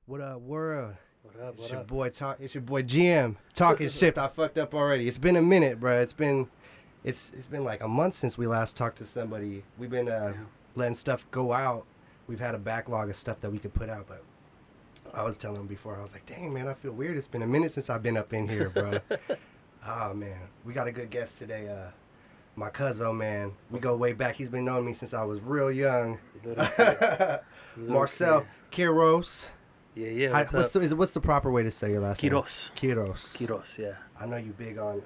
What up, world? What It's your up? boy It's your boy GM. Talkingshift. I fucked up already. It's been a minute, bro. It's been like a month since we last talked to somebody. We've been letting stuff go out. We've had a backlog of stuff that we could put out, but I was telling him before. I was like, dang man, I feel weird. It's been a minute since I've been up in here, bro. Oh man, we got a good guest today. My cousin, man. We go way back. He's been knowing me since I was real young. Marcel Quiroz. Yeah. What's the proper way to say your last Quiroz. name? Quiroz. Quiroz, yeah. I know you big on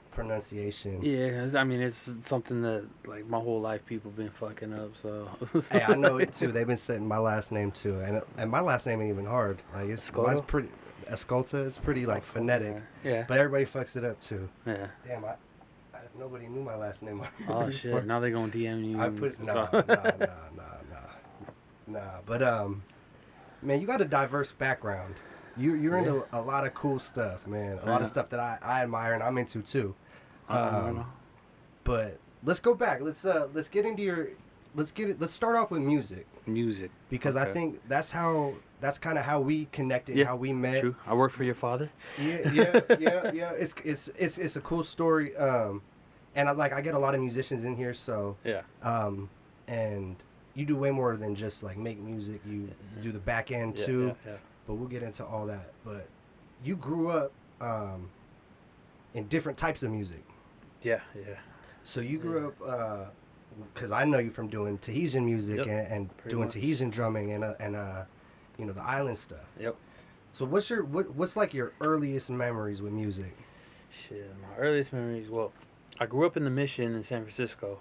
pronunciation. Yeah, I mean, it's something that, like, my whole life people been fucking up, so. Hey, I know it too. They've been setting my last name too, and my last name ain't even hard. Like mine's pretty. Escolta. It's pretty like phonetic. Yeah. But everybody fucks it up too. Yeah. Damn, nobody knew my last name. Oh shit! Now they gonna DM you. I put nah. But man, you got a diverse background. You're into a lot of cool stuff, man. A lot of stuff that I admire and I'm into too. But let's go back. Let's get into your. Let's start off with music. Music. Because I think that's kind of how we connected, how we met. True. I work for your father. Yeah. It's a cool story. And I get a lot of musicians in here, so and you do way more than just like make music. You do the back end too. Yeah. But we'll get into all that. But you grew up in different types of music. Yeah. So you grew up because I know you from doing Tahitian music and doing Tahitian drumming and the island stuff. Yep. So what's like your earliest memories with music? Shit, my earliest memories. Well, I grew up in the Mission in San Francisco.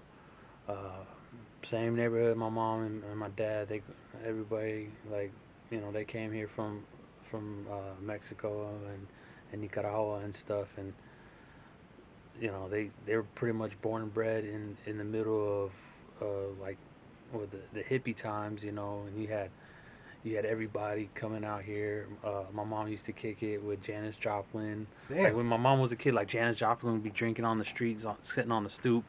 Same neighborhood. My mom and my dad. Everybody they came here from Mexico and Nicaragua and stuff, and they were pretty much born and bred in the middle of the hippie times, and you had everybody coming out here. My mom used to kick it with Janis Joplin. Damn. Like when my mom was a kid, like Janis Joplin would be drinking on the streets, sitting on the stoop,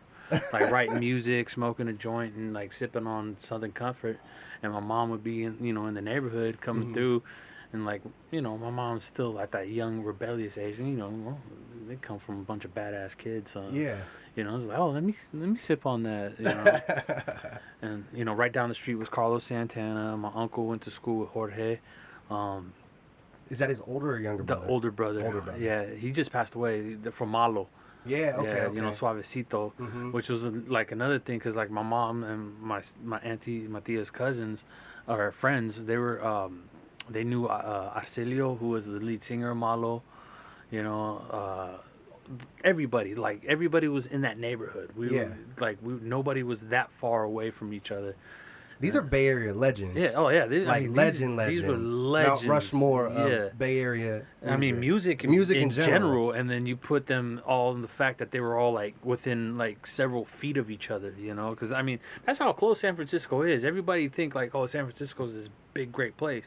like writing music, smoking a joint, and like sipping on Southern Comfort. And my mom would be in the neighborhood coming through, and my mom's still at that young rebellious age, and they come from a bunch of badass kids. So, it's like, oh, let me sip on that, And right down the street was Carlos Santana. My uncle went to school with Jorge. Is that his older or younger brother? The older brother. Yeah, he just passed away from Malo. Yeah, okay. Suavecito, which was like another thing, because like my mom and my auntie Matia's cousins, or friends, they knew Arcelio, who was the lead singer of Malo. Everybody was in that neighborhood. Nobody was that far away from each other. These are Bay Area legends. Yeah. Oh yeah. Legends. These were legends. Mount Rushmore of Bay Area. Music in general, and then you put them all in the fact that they were all like within like several feet of each other. Because that's how close San Francisco is. Everybody think like, oh, San Francisco is this big great place.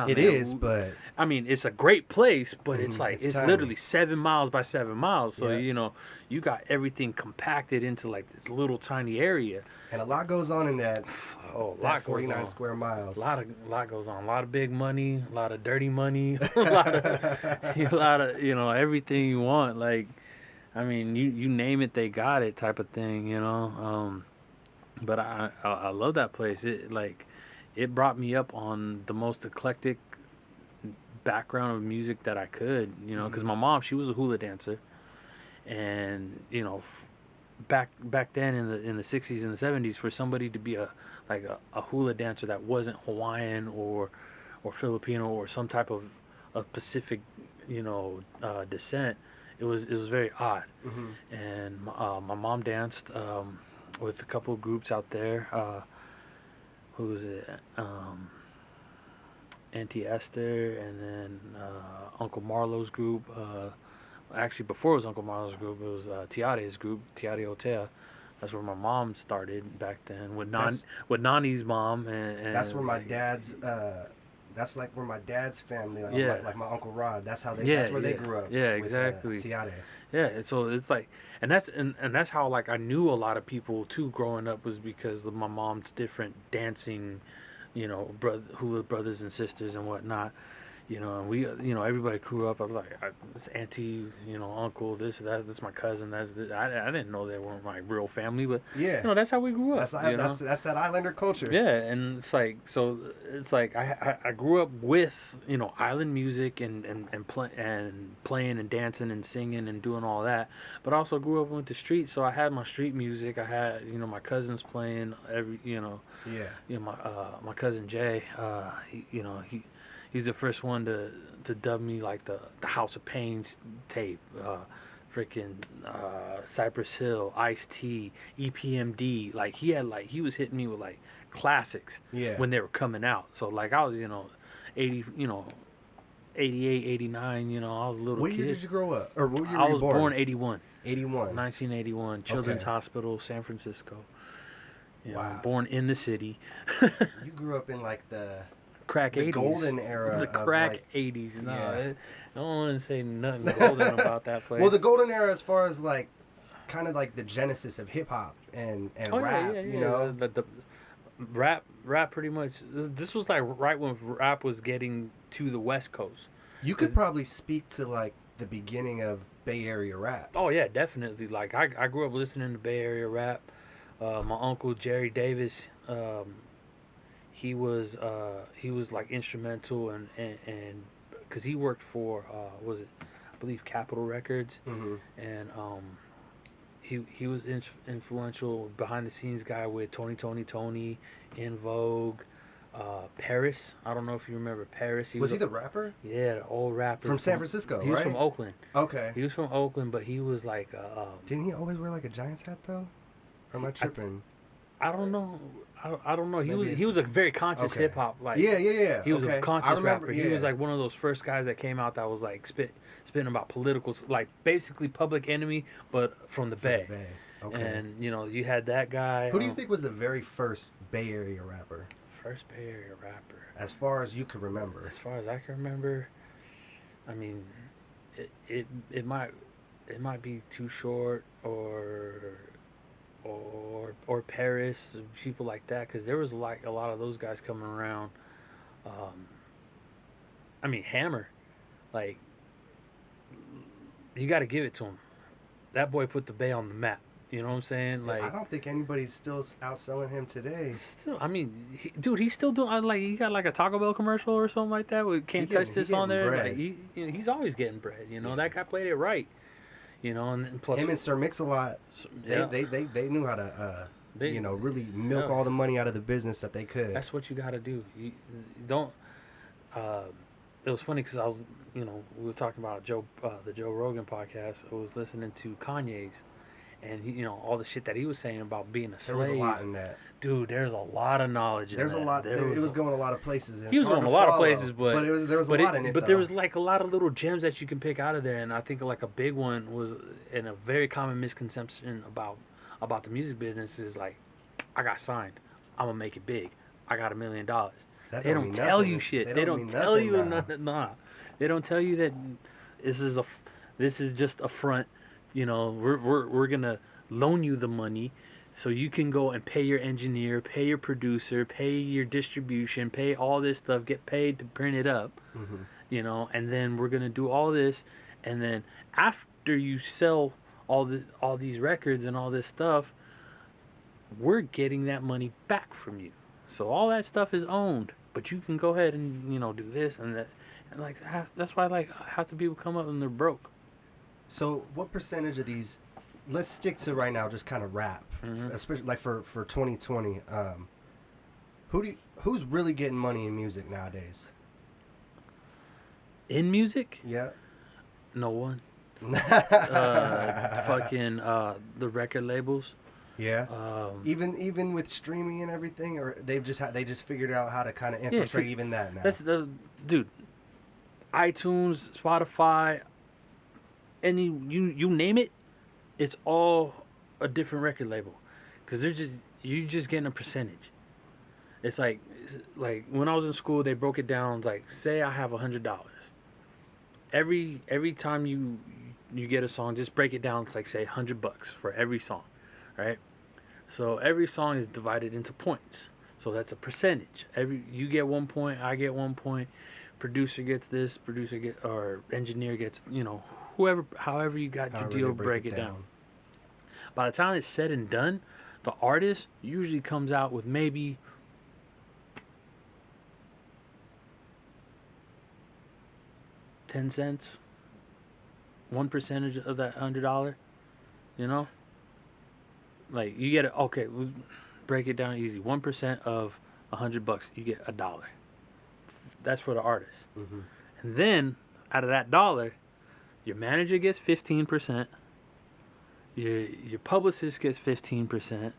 It is, but it's a great place, but it's literally 7 miles by 7 miles. So you got everything compacted into like this little tiny area. And a lot goes on in that. Oh, that 49 square miles. A lot goes on. A lot of big money, a lot of dirty money, a lot of everything you want. Like, you name it, they got it, type of thing. But I love that place. It brought me up on the most eclectic background of music that I could, because my mom, she was a hula dancer, and back then in the 60s and the 70s, for somebody to be a hula dancer that wasn't Hawaiian or Filipino or some type of Pacific descent, it was very odd. And my mom danced with a couple of groups out there. Who was it? Auntie Esther, and then Uncle Marlo's group. Actually, before it was Uncle Marlo's group, it was Tiare's group, Tiare Otea. That's where my mom started back then with Nani's mom. And that's where my dad's. That's like where my dad's family, like my Uncle Rod. That's how they. That's where they grew up. Yeah, exactly. With, Tiare. Yeah, so it's like, and that's how like I knew a lot of people too growing up, was because of my mom's different dancing you know, who were brothers and sisters and whatnot. You know, and we, you know, everybody grew up. I was like, this auntie, you know, uncle, this, that, this my cousin. That's this. I didn't know they weren't my real family, but Yeah. you know, that's how we grew up. That's that Islander culture. Yeah, and it's like, so it's like I grew up with, you know, island music and playing and dancing and singing and doing all that, but I also grew up with the streets. So I had my street music. I had, you know, my cousins playing you know, my cousin Jay, he's the first one to dub me like the House of Pains tape, freaking Cypress Hill, Ice-T, EPMD. Like he was hitting me with like classics when they were coming out. So like I was, you know, 88, 89, you know, I was a little kid. What year did you grow up? Or what year were I you was born 81. 1981, Children's Hospital, San Francisco. You know, born in the city. You grew up in like the crack 80s. Golden era. The crack like, 80s. No, I don't want to say nothing golden about that place. Well, the golden era as far as like kind of like the genesis of hip hop and rap, you know. The rap pretty much, this was like right when rap was getting to the West Coast. You could probably speak to like the beginning of Bay Area rap. Oh yeah, definitely. Like I grew up listening to Bay Area rap. My uncle Jerry Davis, he was like instrumental and because he worked for I believe Capitol Records, and he was influential behind the scenes guy with Tony, In Vogue, Paris. I don't know if you remember Paris. Was he the rapper? Yeah, the old rapper from San Francisco. He was from Oakland. Okay. He was from Oakland, but he was like. Didn't he always wear like a Giants hat though? Or am I tripping? I don't know. I don't know. He was a very conscious hip hop like. Yeah. He was a conscious rapper. He was like one of those first guys that came out that was like spitting about political, like basically Public Enemy, but from the Bay. Okay. And you know you had that guy. Who do you think was the very first Bay Area rapper? First Bay Area rapper. As far as you can remember. As far as I can remember, I mean, it might be Too Short or Paris, people like that, because there was like a lot of those guys coming around. I mean, Hammer, like, you got to give it to him. That boy put the Bay on the map. You know what I'm saying? Like, I don't think anybody's still outselling him today. Still, I mean, he's still doing. Like, he got like a Taco Bell commercial or something like that. We can't touch this on there. Bread. Like, he's always getting bread. You know, that guy played it right. You know, and plus him and Sir Mix-a-Lot, they knew how to really milk all the money out of the business that they could. That's what you got to do. You don't. It was funny because I was, we were talking about the Joe Rogan podcast. I was listening to Kanye's, and he, all the shit that he was saying about being a slave. There was a lot in that. Dude, there's a lot of knowledge in that. There's a lot. It was going a lot of places. He was going a lot of places, but there was a lot in it. But there was like a lot of little gems that you can pick out of there, and I think like a big one was, and a very common misconception about the music business is like, I got signed, I'm gonna make it big. I got $1 million. They don't tell you shit. They don't tell you nothing. Nah, they don't tell you that this is just a front. We're gonna loan you the money, so you can go and pay your engineer, pay your producer, pay your distribution, pay all this stuff, get paid to print it up, and then we're gonna do all this, and then after you sell all these records and all this stuff, we're getting that money back from you. So all that stuff is owned, but you can go ahead and do this and that, and like that's why like half the people come up and they're broke. So what percentage of these? Let's stick to right now, just kind of rap, especially like for 2020. Who's really getting money in music nowadays? In music? Yeah. No one. The record labels. Yeah. Even with streaming and everything, or they just figured out how to kind of infiltrate even that now. That's dude. iTunes, Spotify, any you name it. It's all a different record label, because you're just getting a percentage. It's like when I was in school, they broke it down like, say I have $100. Every time you get a song, just break it down. It's like, say $100 for every song, right? So every song is divided into points. So that's a percentage. You get 1 point, I get 1 point. Producer gets this. Or engineer gets, whoever, however you got your deal, break it down. By the time it's said and done, the artist usually comes out with maybe 10 cents, 1% of that $100. Like you get it. Okay, we'll break it down easy. 1% of $100, you get $1. That's for the artist. Mm-hmm. And then out of that dollar, your manager gets 15%. Your publicist gets 15%.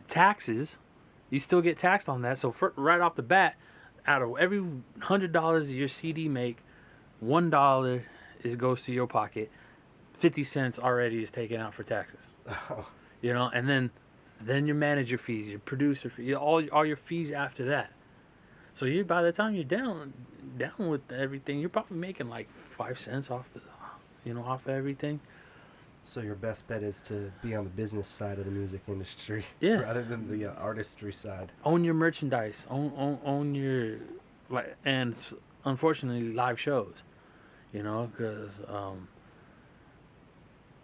Taxes, you still get taxed on that. So right off the bat, out of every $100 your CD make, $1 goes to your pocket. 50 cents already is taken out for taxes. Oh. And then your manager fees, your producer fee, all your fees after that. So by the time you're down with everything, you're probably making like 5 cents off off of everything. So your best bet is to be on the business side of the music industry, rather than the artistry side. Own your merchandise, own your, and unfortunately live shows, because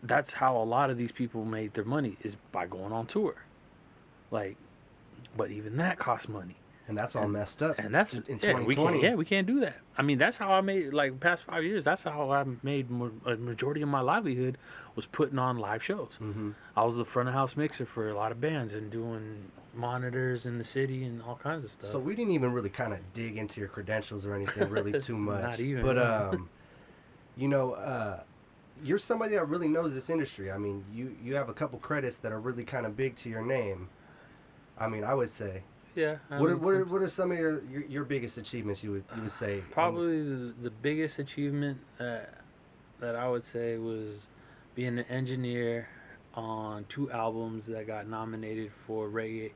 that's how a lot of these people made their money, is by going on tour. But even that costs money. And that's all messed up. And that's in 2020. We can't do that. I mean, that's how I made, past 5 years, that's how I made a majority of my livelihood, was putting on live shows. Mm-hmm. I was the front of house mixer for a lot of bands and doing monitors in the city and all kinds of stuff. So we didn't even really kind of dig into your credentials or anything really too much. Not even. But, you're somebody that really knows this industry. I mean, you have a couple credits that are really kind of big to your name. I mean, I would say. Yeah. What are some of your biggest achievements you would say? Probably the biggest achievement that I would say was being an engineer on 2 albums that got nominated for reggae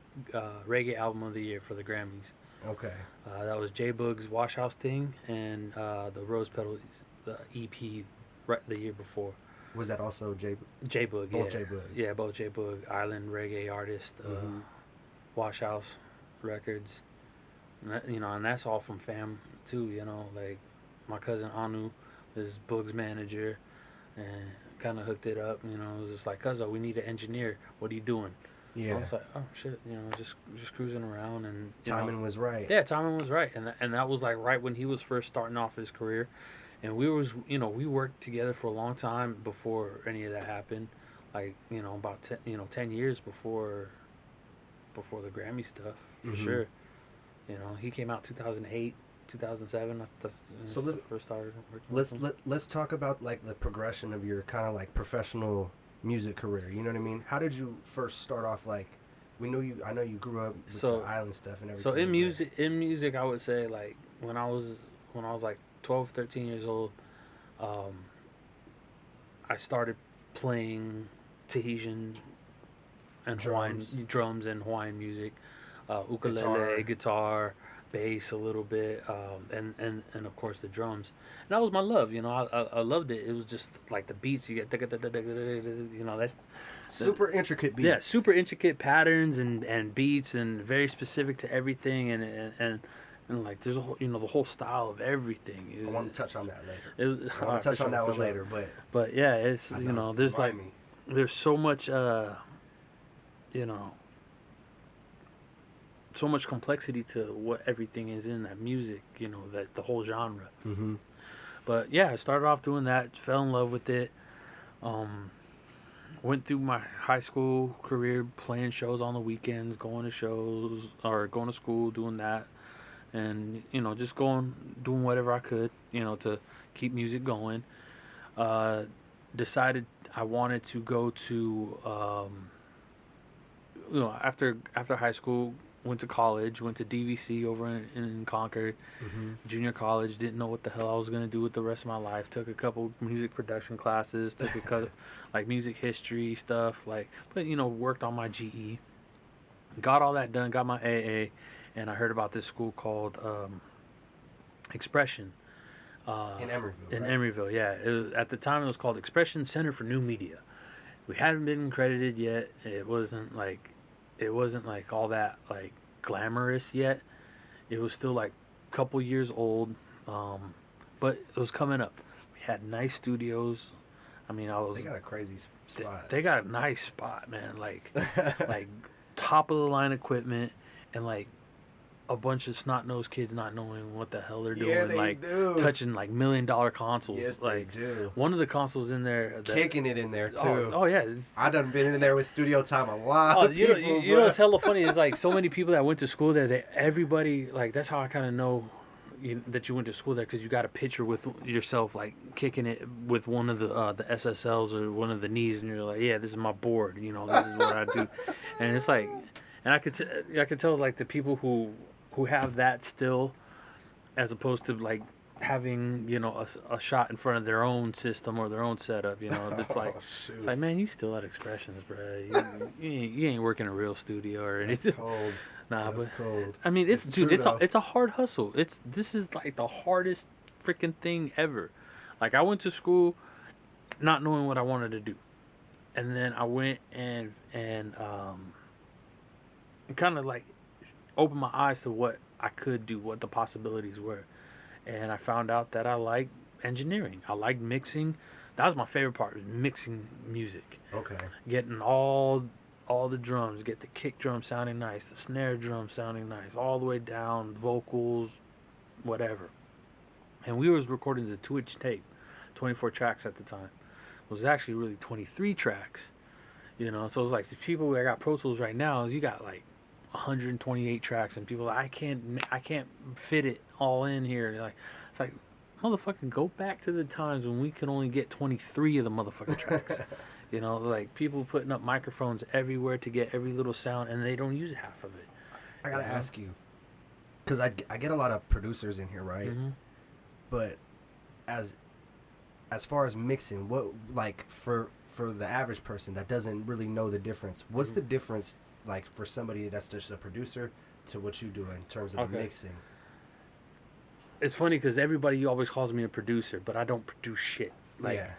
album of the year for the Grammys. Okay. That was J Boog's Washhouse Thing and the Rose Petals, the EP the year before. Was that also J Boog? Both J Boog. Yeah, both J Boog, island reggae artist, Washhouse Records, and that's all from fam too. Like my cousin Anu is Boog's manager, and kind of hooked it up. It was just like, "Cuzzo, we need an engineer. What are you doing?" Yeah. I was like, "Oh shit," just cruising around, and timing was right. Yeah, timing was right, and that was like right when he was first starting off his career, and we worked together for a long time before any of that happened, like about 10 years before the Grammy stuff, for sure. He came out 2008, 2007. That's so first started working. Let's talk about like the progression of your kind of like professional music career. You know what I mean? How did you first start off? Like, I know you grew up with the island stuff and everything. So in music, I would say like when I was like 12, 13 years old, I started playing Tahitian and drums and Hawaiian music, ukulele, guitar, bass a little bit, and of course the drums. And that was my love, I loved it. It was just like the beats, you get that super intricate beats. Yeah, super intricate patterns and beats, and very specific to everything, and like there's a whole, the whole style of everything. I want to touch on that later. I want to touch on that one later, but yeah, it's there's there's so much so much complexity to what everything is in that music, that the whole genre. Mm-hmm. But yeah, I started off doing that, fell in love with it. Went through my high school career playing shows on the weekends, going to shows or going to school, doing that, and just doing whatever I could, to keep music going. Decided I wanted to go to after high school, went to college, went to DVC over in Concord, junior college, didn't know what the hell I was going to do with the rest of my life. Took a couple music production classes, took a couple like music history stuff, but worked on my GE. Got all that done, got my AA, and I heard about this school called Expression. In Emeryville. In Emeryville, yeah. At the time, it was called Expression Center for New Media. We hadn't been accredited yet. It wasn't like it wasn't like all that like glamorous yet. It was still like a couple years old, but it was coming up. We had nice studios. I mean, They got a crazy spot. They got a nice spot, man. Like like top of the line equipment, and like a bunch of snot nosed kids not knowing what the hell they're doing, Yeah, they like do. touching like $1 million consoles. Yes, like, they do. One of the consoles in there, Kicking it in there too. Oh yeah. I done been in there with studio time a lot. Oh, Of people, you know what's hella funny is like so many people that went to school there. Everybody like that's how I kind of know that you went to school there, because you got a picture with yourself like kicking it with one of the SSLs or one of the knees, and you're like, yeah, this is my board. You know, this is what I do, and it's like, and I could tell like the people who have that still, as opposed to like having, you know, a shot in front of their own system or their own setup, you know. It's like, it's like, man, you still at Expressions, bro. You ain't working a real studio or anything. That's cold. Nah, That's cold. I mean, it's dude, true, it's a hard hustle. This is like the hardest freaking thing ever. Like, I went to school not knowing what I wanted to do, and then I went and kind of like opened my eyes to what I could do, what the possibilities were. And I found out that I liked engineering. I liked mixing. That was my favorite part, was mixing music. Okay. Getting all the drums, get the kick drum sounding nice, the snare drum sounding nice, all the way down, vocals, whatever. And we was recording the 2-inch tape, 24 tracks at the time. It was actually really 23 tracks, you know. So it was like the people that got Pro Tools right now, you got like 128 tracks, and people are like, I can't fit it all in here. Like, it's like, motherfucking go back to the times when we could only get 23 of the motherfucking tracks. You know, like people putting up microphones everywhere to get every little sound, and they don't use half of it. I gotta ask you, because I get a lot of producers in here, right? Mm-hmm. But as far as mixing, what, like for the average person that doesn't really know the difference, what's the difference like for somebody that's just a producer to what you do in terms of the mixing? It's funny because everybody always calls me a producer, but I don't produce shit. Like, yeah.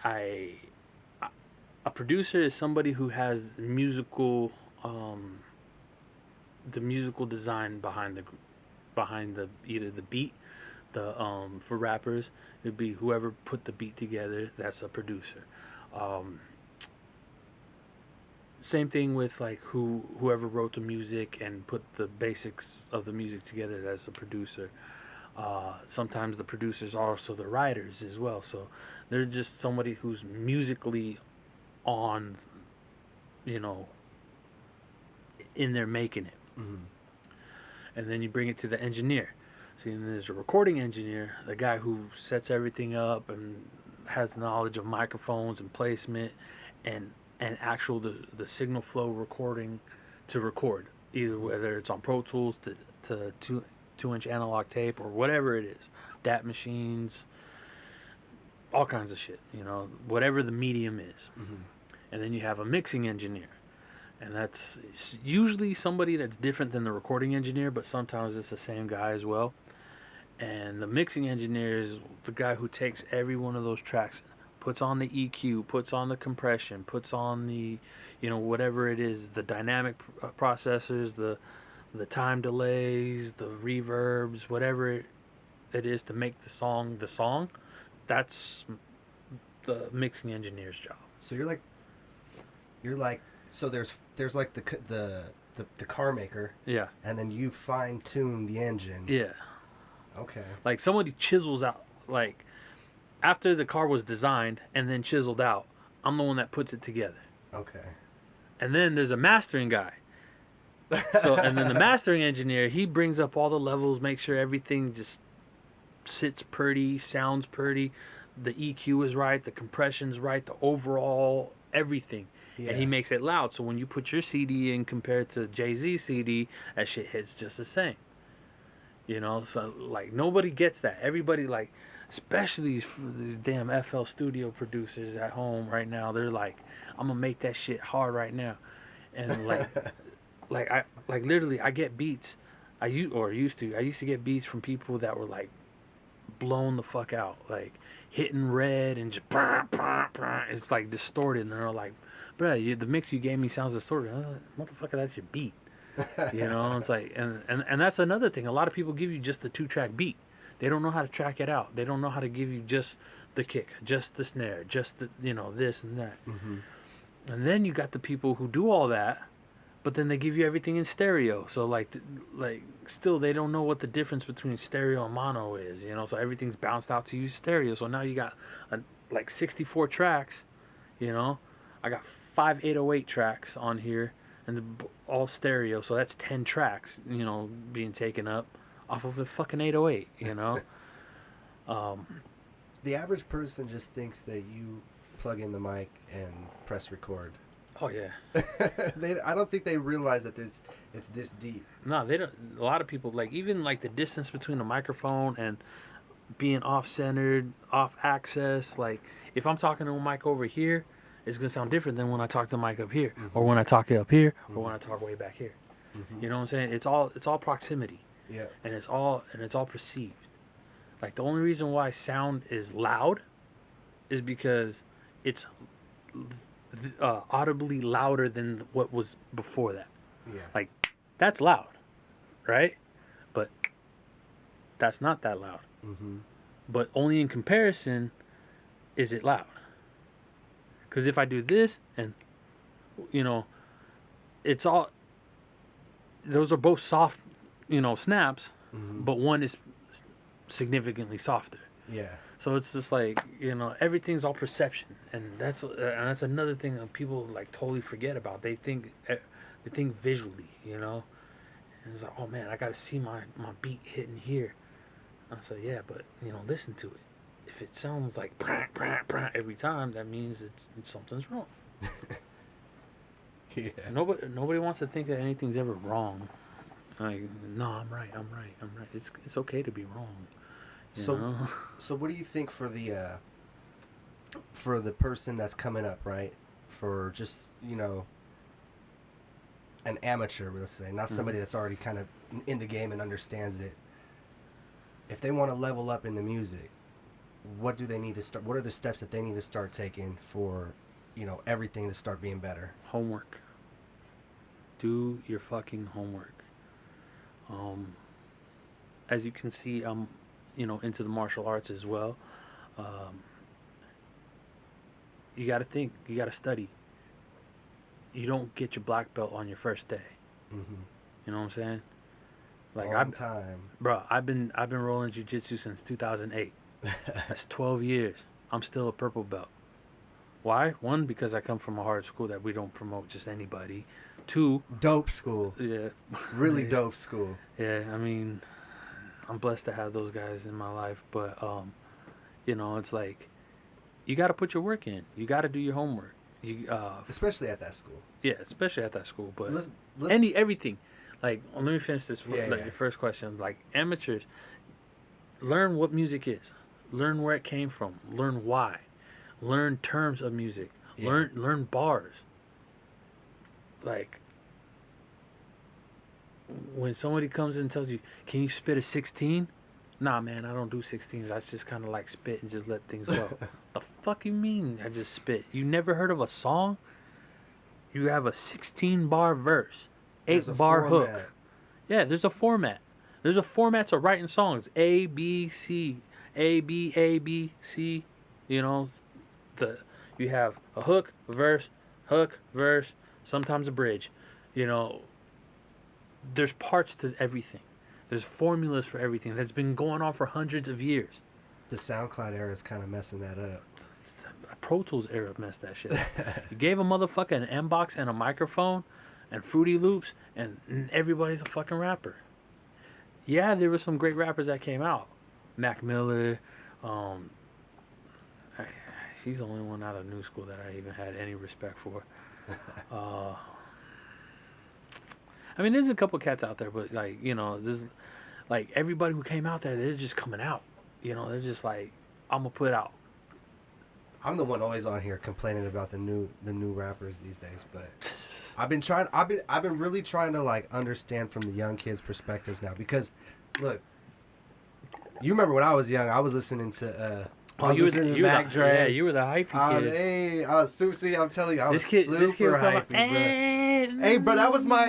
A producer is somebody who has musical, the musical design behind the either the beat, for rappers it'd be whoever put the beat together. That's a producer. Same thing with like whoever wrote the music and put the basics of the music together. That's a producer. Sometimes the producers are also the writers as well. So they're just somebody who's musically on, you know, in there making it. Mm-hmm. And then you bring it to the engineer. See, and there's a recording engineer, the guy who sets everything up and has knowledge of microphones and placement and actual the signal flow recording to record, either whether it's on Pro Tools to 2-inch analog tape or whatever it is, DAT machines, all kinds of shit, you know, whatever the medium is. Mm-hmm. And then you have a mixing engineer, and that's usually somebody that's different than the recording engineer, but sometimes it's the same guy as well. And the mixing engineer is the guy who takes every one of those tracks, puts on the EQ, puts on the compression, puts on the, you know, whatever it is, the dynamic processors, the time delays, the reverbs, whatever it is to make the song. That's the mixing engineer's job. So you're like so there's like the car maker. Yeah. And then you fine tune the engine. Yeah. Okay. Like somebody chisels out, like after the car was designed and then chiseled out, I'm the one that puts it together. Okay. And then there's a mastering guy. So, and then the mastering engineer, he brings up all the levels, make sure everything just sits pretty, sounds pretty, the EQ is right, the compression's right, the overall everything. Yeah. And he makes it loud. So when you put your CD in compared to Jay-Z's CD, that shit hits just the same. You know, so like nobody gets that. Everybody, like, especially the damn FL Studio producers at home right now, they're like, I'm gonna make that shit hard right now. And like literally I get beats. I used to get beats from people that were like blown the fuck out, like hitting red and just it's like distorted, and they're like bruh, the mix you gave me sounds distorted. Motherfucker, that's your beat. You know, it's like, and that's another thing. A lot of people give you just the 2-track beat. They don't know how to track it out. They don't know how to give you just the kick, just the snare, just the, this and that. Mm-hmm. And then you got the people who do all that, but then they give you everything in stereo. So like still they don't know what the difference between stereo and mono is. So everything's bounced out to you stereo. So now you got like 64 tracks. I got 5 808 tracks on here, and all stereo. So that's 10 tracks. Being taken up off of a fucking 808. The average person just thinks that you plug in the mic and press record. Oh yeah. I don't think they realize that it's this deep. No, they don't. A lot of people even the distance between the microphone and being off-centered, off-axis. Like if I'm talking to a mic over here, it's gonna sound different than when I talk to the mic up here, or when I talk up here, or when I talk way back here. You know what I'm saying? It's all proximity. Yeah. And it's all perceived. Like the only reason why sound is loud is because it's audibly louder than what was before that. Yeah. Like that's loud, right? But that's not that loud. Mm-hmm. But only in comparison is it loud. Because if I do this and it's all, those are both soft, snaps, but one is significantly softer. Yeah. So it's just like, everything's all perception, and that's another thing that people totally forget about. They think visually, and it's like, oh man, I gotta see my beat hitting here. I say, yeah, but listen to it. If it sounds like brah, brah, brah every time, that means it's something's wrong. Yeah. Nobody wants to think that anything's ever wrong. Like, no, I'm right. It's okay to be wrong. So what do you think for the person that's coming up, right? For just, an amateur, let's say, not somebody that's already kind of in the game and understands it. If they want to level up in the music, what do they need to start? What are the steps that they need to start taking for, everything to start being better? Homework. Do your fucking homework. As you can see, I'm, into the martial arts as well. You got to think. You got to study. You don't get your black belt on your first day. Mm-hmm. You know what I'm saying? Long time. Bro, I've been rolling jiu-jitsu since 2008. That's 12 years. I'm still a purple belt. Why? 1, because I come from a hard school that we don't promote just anybody. 2, dope school. Yeah. Really dope school. Yeah, I mean, I'm blessed to have those guys in my life, but it's like you got to put your work in. You got to do your homework. Especially at that school. Yeah, especially at that school, but let's everything. Like, let me finish this. Your first question. Like, amateurs, learn what music is. Learn where it came from. Learn why. Learn terms of music. Yeah. Learn bars. Like, when somebody comes in and tells you, "Can you spit a 16?" Nah, man, I don't do 16s. I just kind of like spit and just let things go. The fuck you mean I just spit? You never heard of a song? You have a 16-bar verse, 8-bar hook. Yeah, there's a format. There's a format to writing songs. A, B, C. A, B, A, B, C. You have a hook, verse, sometimes a bridge. There's parts to everything. There's formulas for everything that's been going on for hundreds of years. The SoundCloud era is kind of messing that up. Pro Tools era messed that shit up. You gave a motherfucker an M-Box and a microphone and Fruity Loops, and everybody's a fucking rapper. Yeah, there were some great rappers that came out. Mac Miller. He's the only one out of new school that I even had any respect for. I mean, there's a couple cats out there, but there's everybody who came out there, they're just coming out. They're just like, I'm gonna put out. I'm the one always on here complaining about the new rappers these days, but I've been really trying to understand from the young kids' perspectives now, because look, you remember when I was young, I was listening to I was listening to Mac Dre. Yeah, you were the hyphy kid. Hey, I was super. See, I'm telling you, I was super hyphy, bro. Hey, bro, that was my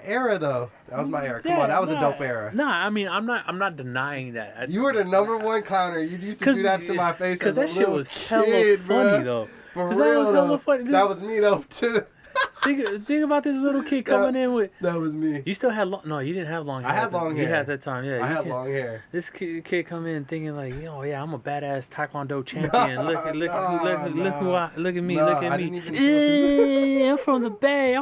era though. That was my era. Come on, that was a dope era. Nah, I mean, I'm not denying that. You were the number one clowner. You used to do that to my face as a little kid, bro. Because that shit was hella funny though. For real though. That was me though too. Think about this little kid coming in with. That was me. You still had long. No, you didn't have long hair. I had long hair. You had that time, yeah. I had long hair. This kid come in thinking like, yeah, I'm a badass Taekwondo champion. Look at me. I'm from the Bay.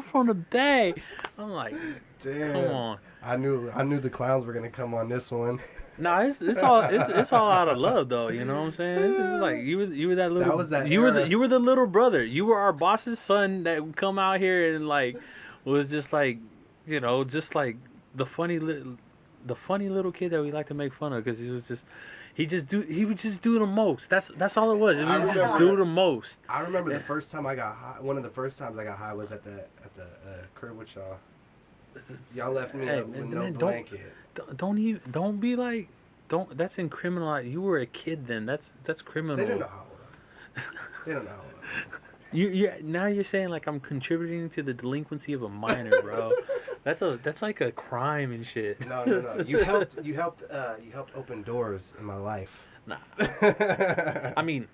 I'm like, damn. Come on. I knew the clowns were gonna come on this one. Nah, it's all out of love though. You know what I'm saying? It's like you were that little. That was that. You were the little brother. You were our boss's son that would come out here and like was just like, just like the funny little kid that we like to make fun of because he would just do the most. That's all it was. It was just do the most. I remember the first time I got high. One of the first times I got high was at the crib with y'all. Y'all left me with no blanket. Don't be like, that's incriminal. You were a kid then. That's criminal. They didn't know how old I was. They don't know how old I was. Now you're saying like I'm contributing to the delinquency of a minor, bro. That's like a crime and shit. No. You helped open doors in my life. Nah. I mean,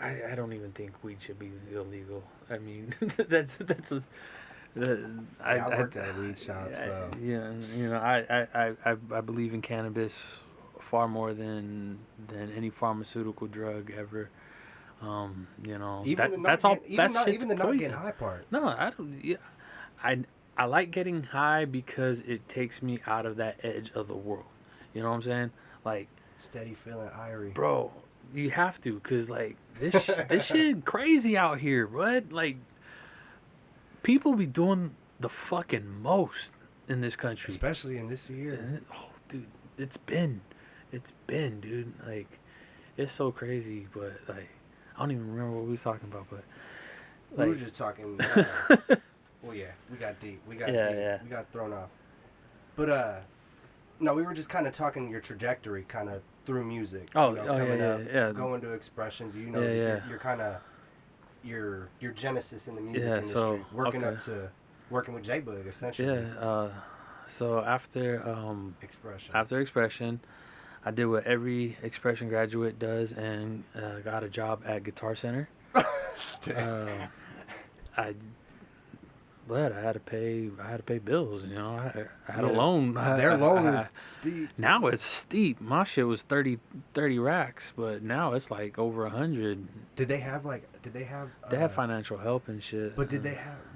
I don't even think weed should be illegal. I mean, that's a. I worked at a weed shop, so yeah. I believe in cannabis far more than any pharmaceutical drug ever. Even the not getting high part. No, I don't. Yeah, I like getting high because it takes me out of that edge of the world. You know what I'm saying? Like steady feeling irie, bro. You have to, cause like this shit crazy out here, bud. Like people be doing the fucking most in this country, especially in this year. Oh, dude, it's been, dude. Like it's so crazy, but like I don't even remember what we were talking about, but like, we were just talking. Well, yeah, we got deep. We got thrown off. But no, we were just kind of talking your trajectory, kind of through music. Coming up, going to expressions. You're kind of your genesis in the music industry, so, working with J-Bug essentially. Yeah. So after expression, I did what every expression graduate does and got a job at Guitar Center. But I had to pay bills, I had a loan. Their loan was steep. Now it's steep. My shit was 30 racks, but now it's like over 100. Did they have They had financial help and shit. But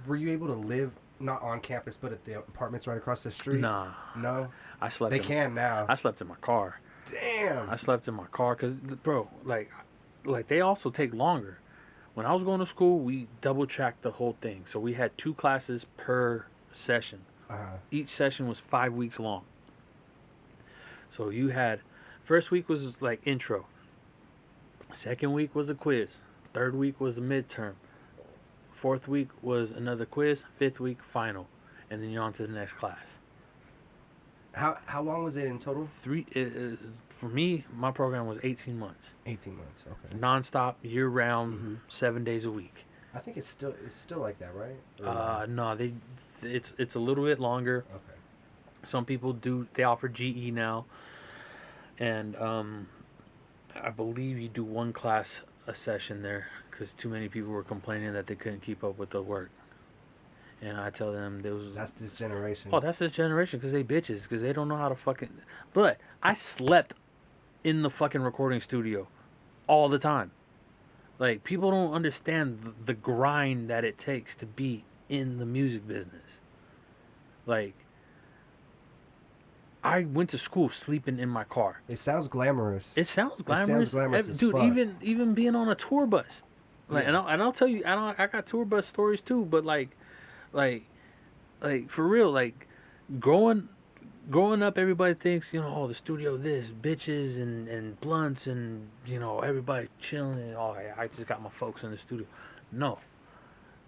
were you able to live not on campus but at the apartments right across the street? Nah. No? I slept now. I slept in my car. Damn. I slept in my car cuz bro, like they also take longer. When I was going to school, we double-checked the whole thing. So we had 2 classes per session. Each session was 5 weeks long. So you had, first week was like intro. Second week was a quiz. Third week was a midterm. Fourth week was another quiz. Fifth week, final. And then you're on to the next class. How long was it in total? For me, my program was 18 months. 18 months, okay. Non-stop, year-round, 7 days a week. I think it's still like that, right? No, it's a little bit longer. Okay. Some people they offer GE now, and I believe you do 1 class a session there because too many people were complaining that they couldn't keep up with the work. And I tell them that's this generation. Oh, that's this generation because they bitches because they don't know how to fucking. But I slept in the fucking recording studio all the time. Like people don't understand the grind that it takes to be in the music business. Like I went to school sleeping in my car. It sounds glamorous. Dude, fuck. even being on a tour bus. Like and I'll tell you, I got tour bus stories too, but like for real, like growing up, everybody thinks, the studio this, bitches and blunts and, everybody chilling and, I just got my folks in the studio. No,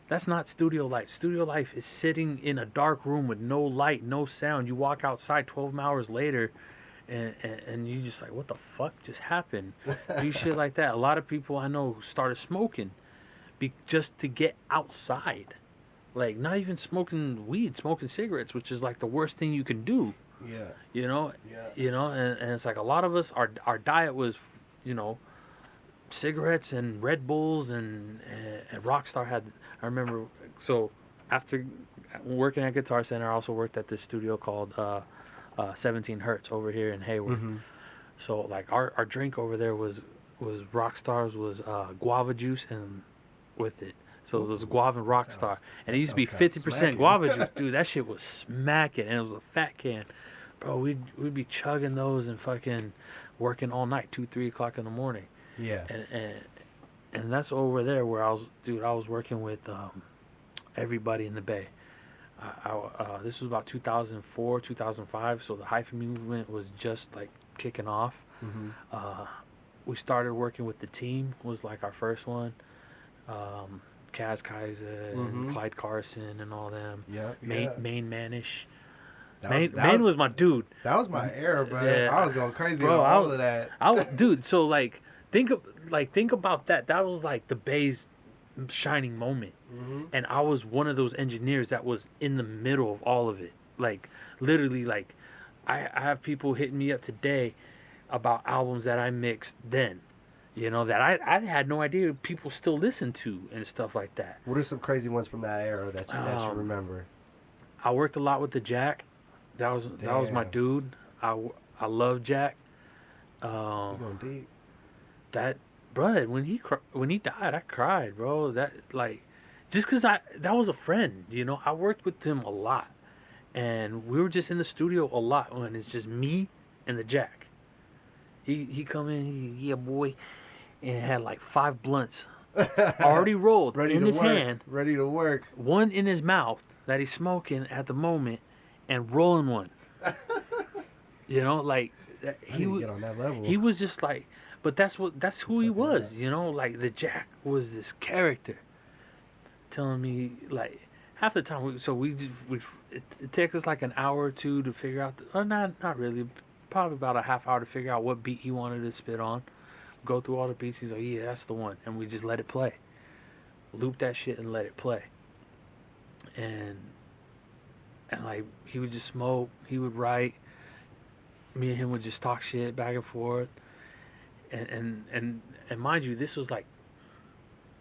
that's not studio life. Studio life is sitting in a dark room with no light, no sound. You walk outside 12 hours later and you just like, what the fuck just happened? Do shit like that. A lot of people I know started smoking just to get outside. Like, not even smoking weed, smoking cigarettes, which is like the worst thing you can do. Yeah. You know? Yeah. You know, and it's like a lot of us, our diet was, you know, cigarettes and Red Bulls and Rockstar had, I remember, so after working at Guitar Center, I also worked at this studio called 17 Hertz over here in Hayward. Mm-hmm. So, like, our drink over there was Rockstar's was guava juice and with it. So it was guava and Rockstar. And it used to be 50% guava juice. Dude, that shit was smacking. And it was a fat can. Bro, we'd be chugging those and fucking working all night, 2, 3 o'clock in the morning. Yeah. And that's over there where I was working with everybody in the Bay. This was about 2004, 2005, so the hyphy movement was just like kicking off. Mm-hmm. We started working with the Team, was like our first one. Kaz Kaiser and Clyde Carson and all them. Yeah. Main Manish. Main was my dude. That was my era, bro. Yeah. I was going crazy on all of that. Dude, so like think about that. That was like the Bay's shining moment. Mm-hmm. And I was one of those engineers that was in the middle of all of it. Like, literally, like, I have people hitting me up today about albums that I mixed then. You know, that I had no idea people still listen to and stuff like that. What are some crazy ones from that era that you remember? I worked a lot with the Jack. That was my dude. I love Jack. You're going deep. That, bro, when he died, I cried, bro. That, like, just because that was a friend, you know. I worked with him a lot. And we were just in the studio a lot when it's just me and the Jack. He come in, yeah, boy, and had like 5 blunts already rolled in his hand. Ready to work. One in his mouth that he's smoking at the moment and rolling one. You know, like, he would get on that level. He was just like, but that's who he was, you know, like the Jack was this character telling me, like, half the time it takes us like an hour or two to figure out not really, probably about a half hour to figure out what beat he wanted to spit on. Go through all the beats. He's like, yeah, that's the one. And we just let it play. Loop that shit and let it play. And like, he would just smoke. He would write. Me and him would just talk shit back and forth. And mind you, this was like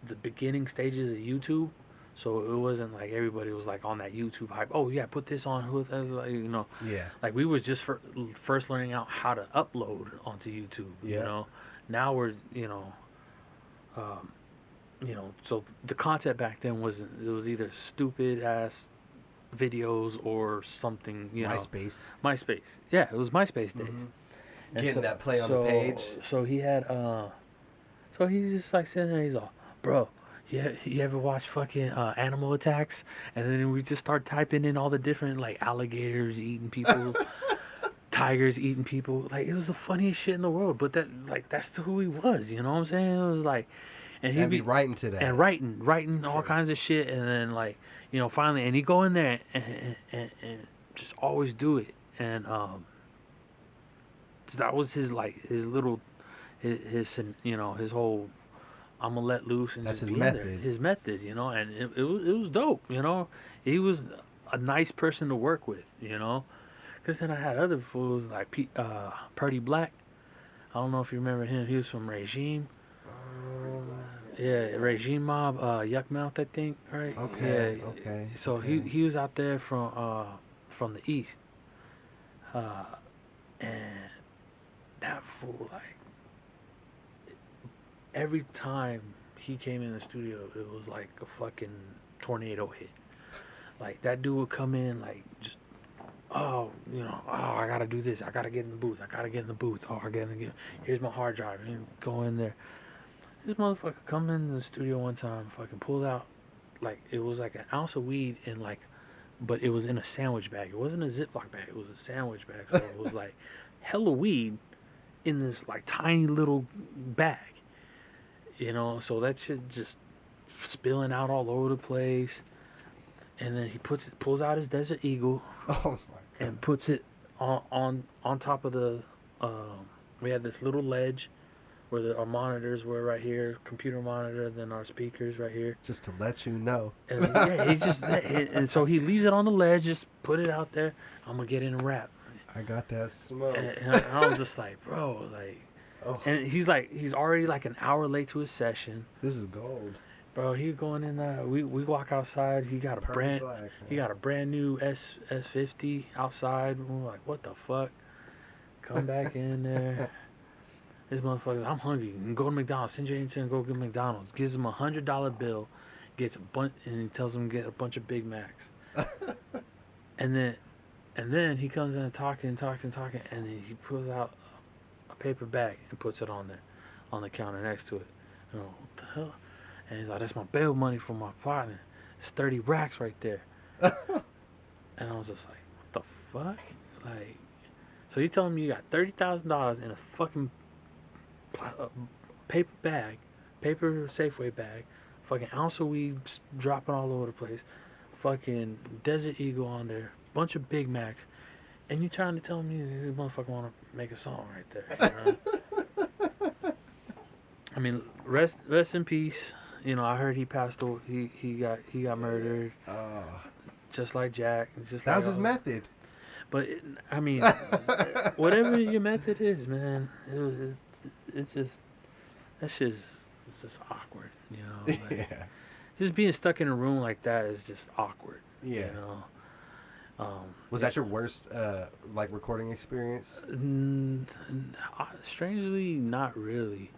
the beginning stages of YouTube. So it wasn't like everybody was like on that YouTube hype. Oh yeah, put this on, you know. Yeah. Like, we was just first learning out how to upload onto YouTube. Yeah. You know. Now we're, you know, so the content back then was either stupid ass videos or something. You know. MySpace. Yeah, it was MySpace days. Mm-hmm. Getting that play on the page. So he had, so he's just like sitting there. He's all, bro. Yeah, you ever watch fucking Animal Attacks? And then we just start typing in all the different, like, alligators eating people, tigers eating people. Like, it was the funniest shit in the world. But that's who he was. You know what I'm saying? It was like, and he'd be writing to that, and writing all kinds of shit. And then, like, you know, finally, and he'd go in there and just always do it. And that was his, like, his little, his you know, his whole, I'm gonna let loose, and that's his method. His method, you know, and it was dope, you know. He was a nice person to work with, you know. Cause then I had other fools like Purdy Black. I don't know if you remember him. He was from Regime. Yeah, Regime Mob, Yuck Mouth, I think, right? Okay. Yeah. Okay. So okay. he was out there from the east, and that fool, like, every time he came in the studio, it was like a fucking tornado hit. Like, that dude would come in, like, just, I gotta do this. I gotta get in the booth. Here's my hard drive. And go in there. This motherfucker come in the studio one time, fucking pulled out, like, it was like an ounce of weed in, like, but it was in a sandwich bag. It wasn't a Ziploc bag. It was a sandwich bag. So it was like hella weed in this, like, tiny little bag. You know, so that shit just spilling out all over the place. And then he pulls out his Desert Eagle, and puts it on top of the we had this little ledge where our monitors were right here, computer monitor, then our speakers right here. Just to let you know. And yeah, and so he leaves it on the ledge, just put it out there. I'm gonna get in and rap. I got that smoke. And I was just like, bro, like, and he's already like an hour late to his session. This is gold. Bro, he going in there. We walk outside. He got a brand new S50 outside. We're like, what the fuck? Come back in there. This motherfucker, I'm hungry. And go to McDonald's. Send your agent and go get McDonald's. Gives him $100 bill. Gets a bunch, and he tells him to get a bunch of Big Macs. and then he comes in and talking, and then he pulls out a paper bag and puts it on there, on the counter next to it. You know, what the hell? And he's like, that's my bail money from my partner. It's 30 racks right there. And I was just like, what the fuck? Like, so you telling me you got $30,000 in a fucking paper bag, paper Safeway bag, fucking ounce of weed dropping all over the place, fucking Desert Eagle on there, bunch of Big Macs, and you trying to tell me this motherfucker want to make a song right there? You know? I mean, rest in peace. You know, I heard he passed away. He got murdered. Just like Jack. That was his method. But I mean, whatever your method is, man, it's just it's just awkward. You know. Like, yeah. Just being stuck in a room like that is just awkward. Yeah. You know. Was that your worst like recording experience? Strangely, not really.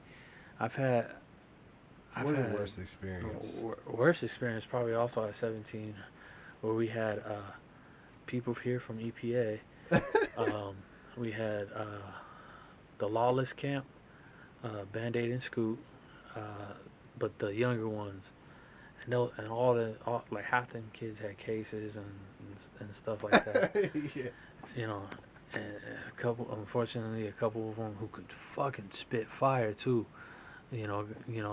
What was your worst experience? Worst experience probably also at 17, where we had people here from EPA. We had the Lawless Camp, Band-Aid and Scoot, but the younger ones, and all like half them kids had cases and stuff like that. Yeah. You know, and unfortunately, a couple of them who could fucking spit fire too. You know,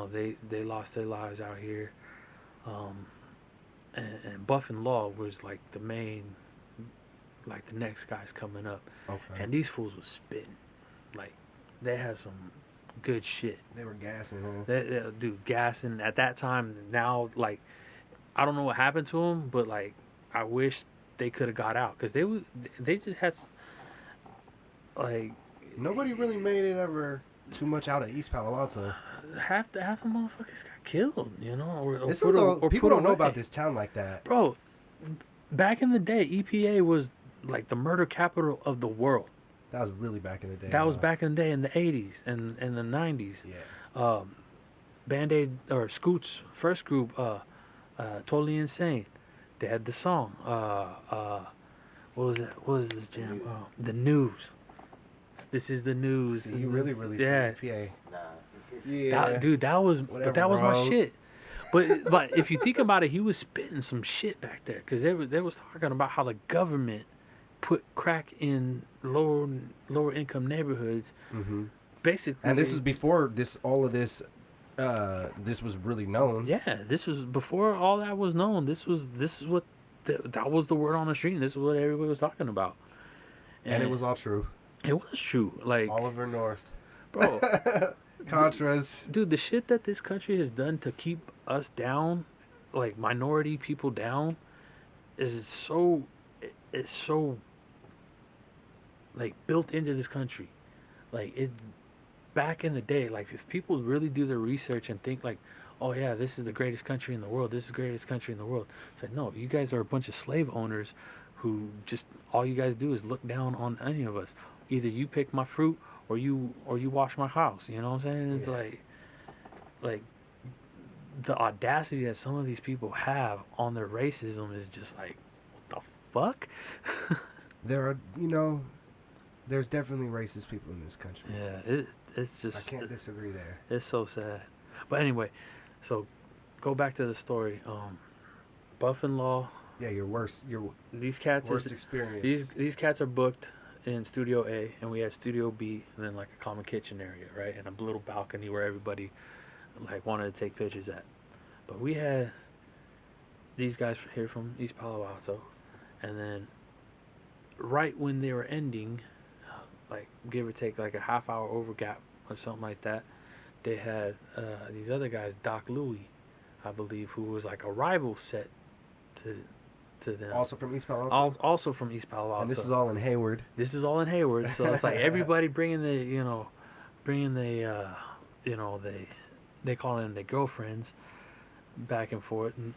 they lost their lives out here, and Buff and Law was like the main, like the next guys coming up. Okay. And these fools was spitting, like they had some good shit. They were gassing, huh? They gassing at that time. Now, like, I don't know what happened to them, but like, I wish they could have got out because they just had like nobody really made it ever too much out of East Palo Alto. Half the motherfuckers got killed, you know. People don't know about this town like that, bro. Back in the day, EPA was like the murder capital of the world. That was really back in the day. That was back in the day, in the 80s and the 90s. Yeah. Band-Aid or Scoot's first group, Totally Insane. They had the song. What was it? What was this jam? The News. This is the news. See, you really yeah. EPA. Nah. Yeah. That was Whatever, my shit. But if you think about it, he was spitting some shit back there because they was talking about how the government put crack in lower income neighborhoods. Mm-hmm. Basically, and this was before all of this was really known. Yeah, this was before all that was known. This is what that was the word on the street. And this is what everybody was talking about. And it was all true. It was true. Like Oliver North, bro. Contras. Dude, the shit that this country has done to keep us down, like minority people down, is so like built into this country. Like it back in the day, like if people really do their research and think like, oh yeah, this is the greatest country in the world, this is the greatest country in the world. It's like, no, you guys are a bunch of slave owners who just all you guys do is look down on any of us. Either you pick my fruit or you wash my house. You know what I'm saying? It's like the audacity that some of these people have on their racism is just like, what the fuck? There's definitely racist people in this country. Yeah, it's just. I can't disagree there. It's so sad. But anyway, so go back to the story. Buff and Law. Yeah, your worst experience. These cats are booked in Studio A, and we had Studio B, and then like a common kitchen area, right, and a little balcony where everybody like wanted to take pictures at. But we had these guys here from East Palo Alto, and then right when they were ending, like give or take like a half hour over gap or something like that. They had these other guys, Doc Louie, I believe, who was like a rival set to them. Also from East Palo Alto? Also from East Palo Alto. And this is all in Hayward. This is all in Hayward. So it's like everybody bringing the, they call them their girlfriends back and forth. And,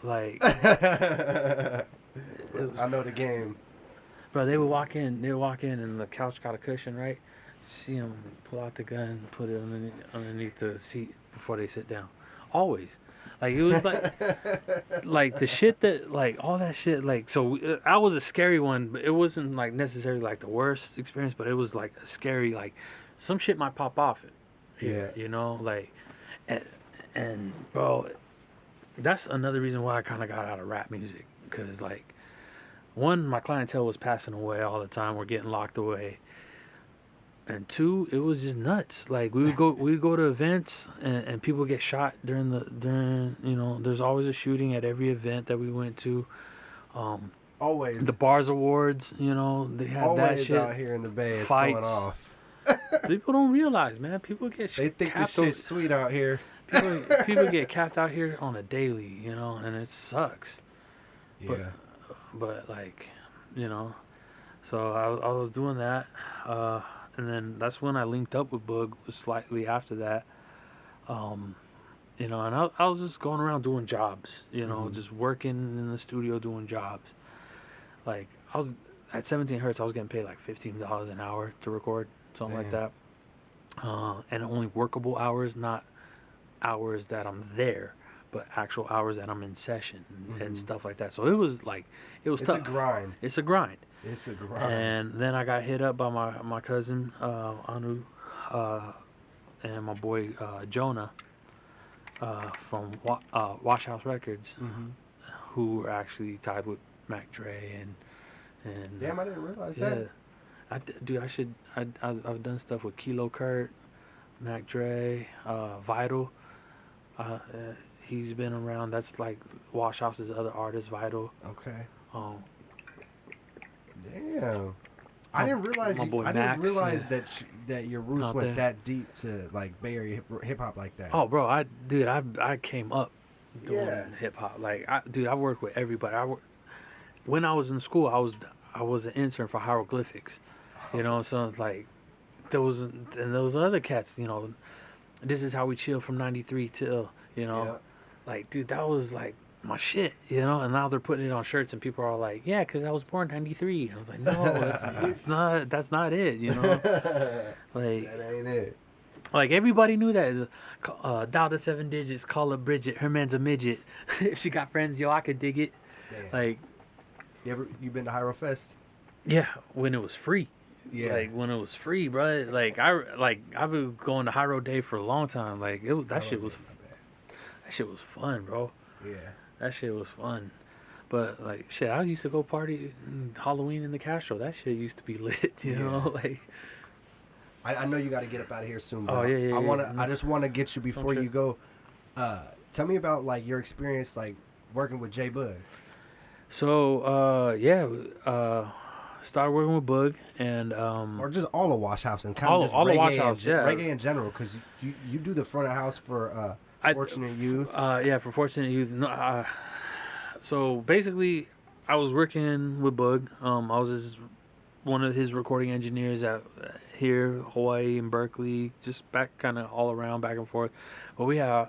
like. I know the game. Bro, they would walk in and the couch got a cushion, right? See them pull out the gun, put it underneath the seat before they sit down. Always. Like, it was like, like the shit that, like, all that shit, like, so I was a scary one, but it wasn't, like, necessarily, like, the worst experience, but it was, like, a scary, like, some shit might pop off here, you know, like, and, bro, that's another reason why I kind of got out of rap music, because, like, one, my clientele was passing away all the time, we're getting locked away. And two, it was just nuts. Like we'd go to events and people get shot during there's always a shooting at every event that we went to. Always. The Bars Awards, they had always that shit. Out here in the Bay, it's fights. going off. People don't realize, man. People get They think this shit's sweet out here. People get capped out here on a daily, and it sucks. Yeah. But like, so I was doing that. And then that's when I linked up with Boog, was slightly after that. And I was just going around doing jobs, just working in the studio doing jobs. Like, I was at 17 Hertz, I was getting paid like $15 an hour to record, something like that. And only workable hours, not hours that I'm there, but actual hours that I'm in session and stuff like that. So it was tough. It's a grind. It's a grind. It's a grind. And then I got hit up by my cousin Anu and my boy Jonah from Washhouse Records, who were actually tied with Mac Dre and damn, I didn't realize that. I've done stuff with Kilo Kurt, Mac Dre, Vital. He's been around. That's like Washhouse's other artist, Vital. Okay. Damn. I didn't realize that your roots went there. that deep to like Bay Area hip hop like that. Oh, bro, I came up doing hip hop. Like, I worked with everybody. When I was in school, I was an intern for hieroglyphics. So it's like those other cats. This is how we chill from '93 till like, dude, that was like my shit, and now they're putting it on shirts and people are all like, yeah, because I was born '93. I was like, no, that's not it, like, that ain't it. Like, everybody knew that. Dial the 7 digits, call up Bridget, her man's a midget. If she got friends, yo, I could dig it. Damn. Like, you been to Hyro Fest? Yeah, when it was free. Yeah. Like, when it was free, bro. Like, I've been going to Hyro Day for a long time. Like, that shit was fun, bro. Yeah. That shit was fun. But, like, shit, I used to go party Halloween in the Castro. That shit used to be lit, you know? Like, I know you got to get up out of here soon, but I just want to get you before you go. Tell me about, like, your experience, like, working with J Bug. So, started working with Bug and... or just all of Washhouse and kind of just reggae in general, because you do the front of house for... Fortunate Youth. For Fortunate Youth. No, so basically, I was working with Bug. I was one of his recording engineers here, Hawaii, and Berkeley, just back kind of all around, back and forth. But we had,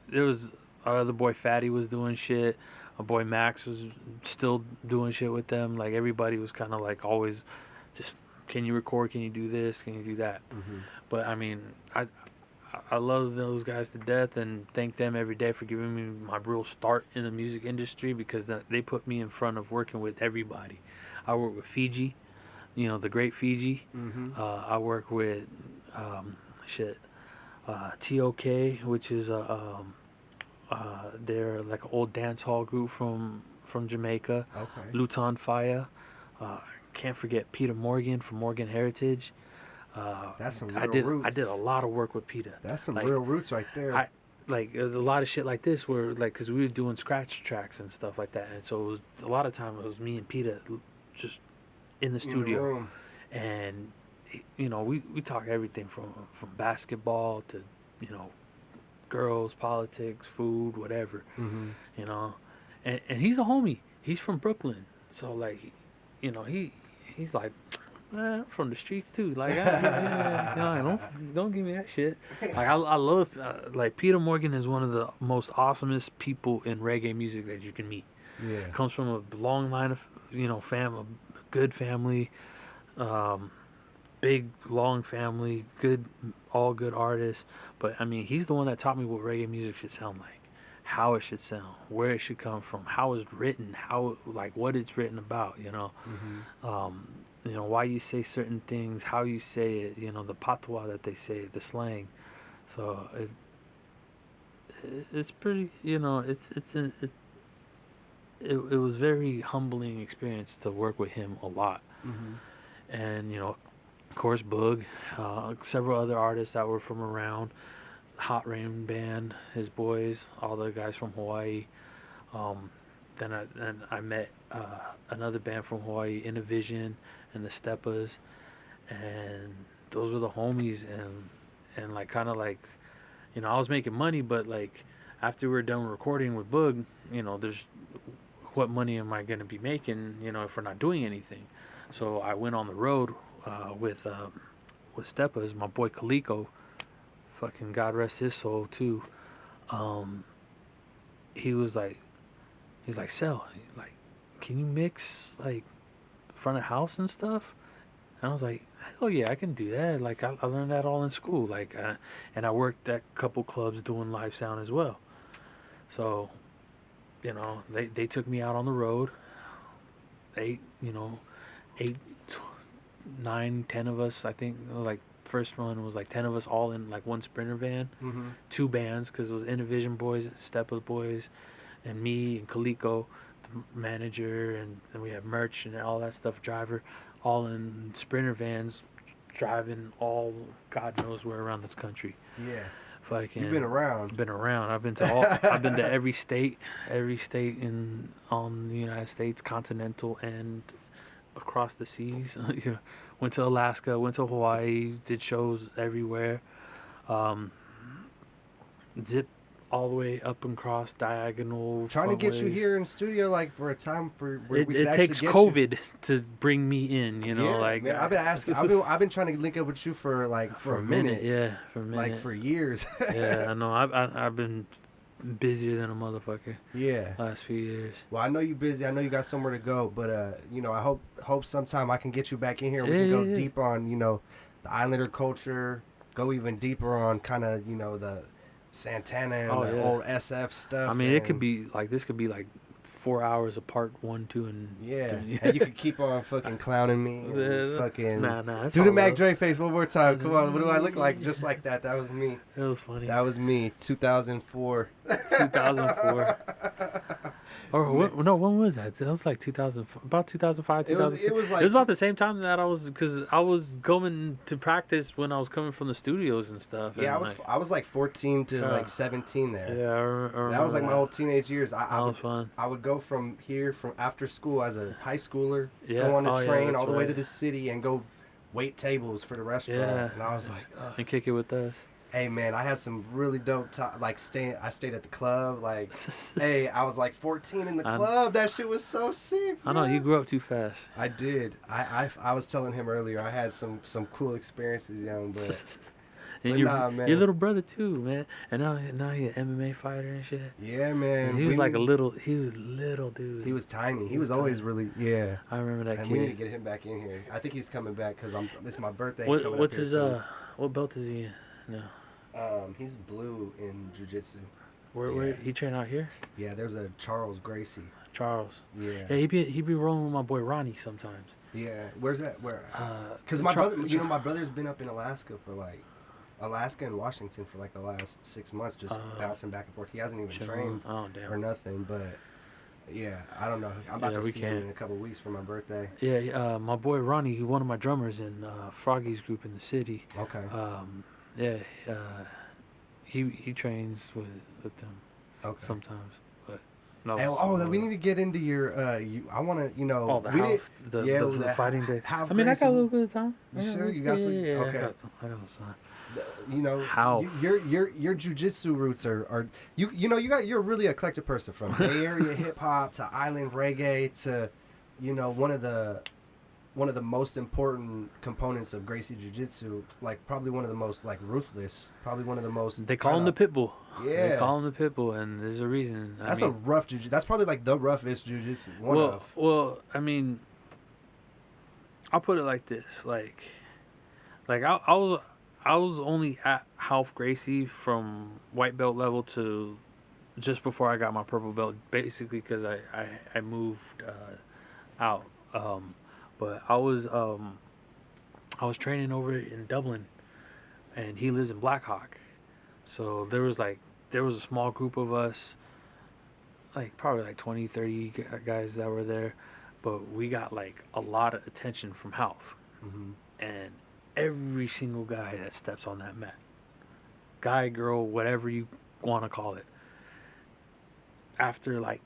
there was our other boy Fatty was doing shit. Our boy Max was still doing shit with them. Like, everybody was kind of like always just, can you record? Can you do this? Can you do that? Mm-hmm. But I mean, I love those guys to death and thank them every day for giving me my real start in the music industry, because they put me in front of working with everybody. I work with Fiji, the great Fiji. Mm-hmm. I work with TOK, which is they're like an old dance hall group from Jamaica. Okay. Luton Fire. Can't forget Peter Morgan from Morgan Heritage. That's some real roots. I did a lot of work with Peter. That's some real roots right there. A lot of shit like this where, like, because we were doing scratch tracks and stuff like that, and so it was a lot of time it was me and Peter just in the studio, and you know, we talk everything from basketball to, you know, girls, politics, food, whatever. Mm-hmm. You know, and he's a homie. He's from Brooklyn, so like, you know, he's like, I'm from the streets too. Like, you know, don't give me that shit. Like, I love like Peter Morgan is one of the most awesomest people in reggae music that you can meet. Yeah. Comes from a long line of, you know, a good family, big long family, all good artists. But I mean, he's the one that taught me what reggae music should sound like, how it should sound, where it should come from, how it's written, what it's written about. You know, you know, why you say certain things, how you say it. You know, the patois that they say, the slang. So it's pretty. You know, it was very humbling experience to work with him a lot. And you know, of course, Boog, several other artists that were from around, Hot Rain Band, his boys, all the guys from Hawaii. Then I met another band from Hawaii, Innovision, and the Steppas, and those were the homies. And like, kind of like, you know, I was making money, but like after we were done recording with Boog, you know, there's what money am I gonna be making, you know, if we're not doing anything? So I went on the road with Steppas, my boy Kaliko, fucking God rest his soul too. He's like, Sel, like, can you mix like front of house and stuff? And I was like, hell yeah, I can do that. Like, I learned that all in school. Like, and I worked at a couple clubs doing live sound as well. So, you know, they took me out on the road. 9, 10 of us, I think. Like, first one was like 10 of us all in like one Sprinter van, 2 bands, because it was Innovision boys, Steppa boys, and me and Kaliko, the manager, and then we have merch and all that stuff, driver, all in Sprinter vans, driving all God knows where around this country. Yeah. Fucking, you've been around. Been around. I've been to every state on the United States, continental and across the seas. You know, went to Alaska, went to Hawaii, did shows everywhere. Zip all the way up and across diagonal. Trying to get you here in studio, like for a time where we could it actually takes get COVID you. To bring me in. You know, Yeah, like, man, I've been asking. I've been trying to link up with you for a minute. Yeah, for a minute. Like for years. Yeah, I know. I've been busier than a motherfucker. Yeah. Last few years. Well, I know you're busy. I know you got somewhere to go, but you know, I hope sometime I can get you back in here. We can go deep on, you know, the Islander culture. Go even deeper on kind of, you know, the Santana and the old SF stuff. I mean, it could be like, this could be like 4 hours of part 1, 2, and yeah. And you could keep on fucking clowning me. And fucking nah. Do the Mac Dre face one more time. Come on, what do I look like? Just like that. That was me. It was funny. That was me. 2004. 2004. Or what? No, when was that? That was like 2004, about 2005, 2006. It was like, it was about the same time that because I was going to practice when I was coming from the studios and stuff. Yeah, and I was like 14 to like 17 there. Yeah, I remember that was like my whole teenage years. That was fun. I would go from after school as a high schooler, Yeah. go on the train all the way right. to the city and go wait tables for the restaurant. Yeah. And I was like, ugh. And kick it with us. Hey man, I had some really dope I stayed at the club. Like, hey, I was like 14 in the club. That shit was so sick. I know, you grew up too fast. I did. I was telling him earlier, I had some cool experiences young, but and your little brother too, man. And now he's an MMA fighter and shit. Yeah, man. And he was little dude. He was tiny. He was always really, yeah. I remember that kid. We need to get him back in here. I think he's coming back because it's my birthday. What's his what belt is he in? No. He's blue in jiu-jitsu. Where he train out here? Yeah, there's a Charles Gracie. Charles. Yeah. Yeah, he be rolling with my boy Ronnie sometimes. Yeah. Where's that? Where? Because my brother, my brother's been up in Alaska and Washington for like the last 6 months, just bouncing back and forth. He hasn't even trained or nothing, but yeah, I don't know. I'm about to see him in a couple of weeks for my birthday. Yeah, my boy Ronnie, he's one of my drummers in Froggy's group in the city. Okay. Yeah, he trains with them sometimes, but we need to get into your. I want to, the fighting day. Half I mean, I Gracie. got a little bit of time. You sure? You got some? Yeah, Okay. I got some time. Your jujitsu roots are you're really a collected person, from Bay Area hip hop to island reggae to, one of the most important components of Gracie Jiu-Jitsu, like probably one of the most like ruthless, probably one of the most. They call him the Pitbull. Yeah, they call him the Pitbull, and there's a reason. That's a rough Jiu-Jitsu. That's probably like the roughest Jiu-Jitsu. Well, I mean, I'll put it like this: like I was only at half Gracie from white belt level to just before I got my purple belt, basically because I moved out. But I was training over in Dublin, and he lives in Blackhawk. So there was a small group of us, like probably like 20, 30 guys that were there, but we got like a lot of attention from Half. Mm-hmm. And every single guy that steps on that mat, guy, girl, whatever you want to call it, after like